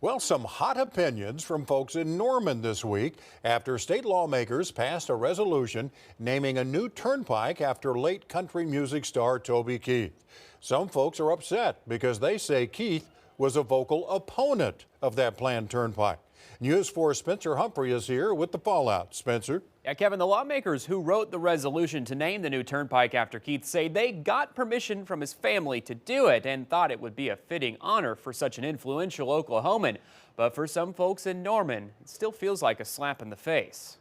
Well, some hot opinions from folks in Norman this week after state lawmakers passed a resolution naming a new turnpike after late country music star Toby Keith. Some folks are upset because they say Keith was a vocal opponent of that planned turnpike. News 4's Spencer Humphrey is here with the fallout. Spencer? Yeah, Kevin, the lawmakers who wrote the resolution to name the new turnpike after Keith say they got permission from his family to do it and thought it would be a fitting honor for such an influential Oklahoman. But for some folks in Norman, it still feels like a slap in the face.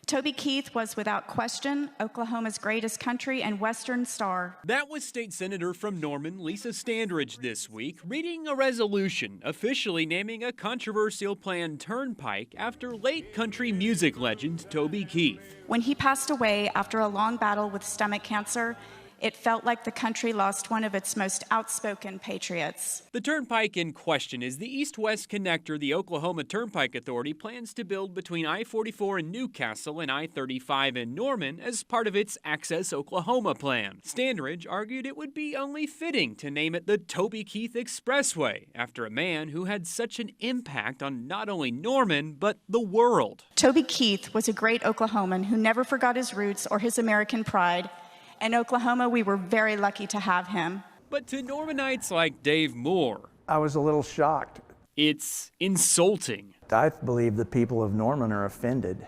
Toby Keith was without question Oklahoma's greatest country and Western star. That was State Senator from Norman, Lisa Standridge, this week, reading a resolution officially naming a controversial planned turnpike after late country music legend Toby Keith. When he passed away after a long battle with stomach cancer, it felt like the country lost one of its most outspoken patriots. The turnpike in question is the east-west connector the Oklahoma Turnpike Authority plans to build between I-44 in Newcastle and I-35 in Norman as part of its Access Oklahoma plan. Standridge argued it would be only fitting to name it the Toby Keith Expressway after a man who had such an impact on not only Norman, but the world. Toby Keith was a great Oklahoman who never forgot his roots or his American pride. In Oklahoma, we were very lucky to have him. But to Normanites like Dave Moore, I was a little shocked. it's insulting. I believe the people of Norman are offended.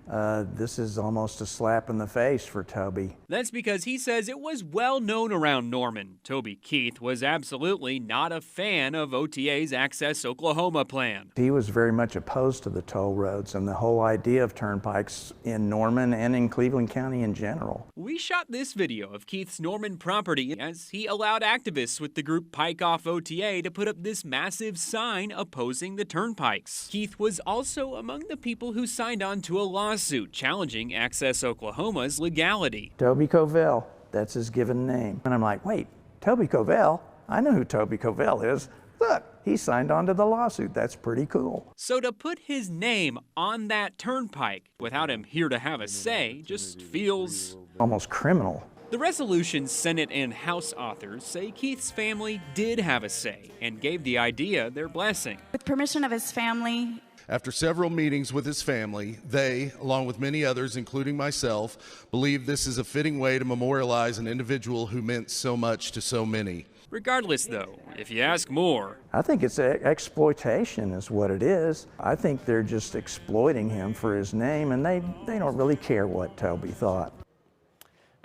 This is almost a slap in the face for Toby. That's because he says it was well known around Norman. Toby Keith was absolutely not a fan of OTA's Access Oklahoma plan. He was very much opposed to the toll roads and the whole idea of turnpikes in Norman and in Cleveland County in general. We shot this video of Keith's Norman property as he allowed activists with the group Pike Off OTA to put up this massive sign opposing the turnpikes. Keith was also among the people who signed on to a lawsuit challenging Access Oklahoma's legality. Toby Covell, that's his given name. And I'm like, wait, Toby Covell? I know who Toby Covell is. Look, he signed on to the lawsuit. That's pretty cool. So to put his name on that turnpike without him here to have a say just feels Almost criminal. The resolution's Senate and House authors say Keith's family did have a say and gave the idea their blessing. With permission of his family, After several meetings with his family, they, along with many others, including myself, believe this is a fitting way to memorialize an individual who meant so much to so many. Regardless, though, if you ask Moore, I think it's exploitation is what it is. I think they're just exploiting him for his name, and they don't really care what Toby thought.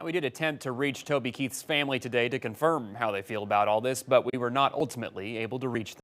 and we did attempt to reach Toby Keith's family today to confirm how they feel about all this, but we were not ultimately able to reach them.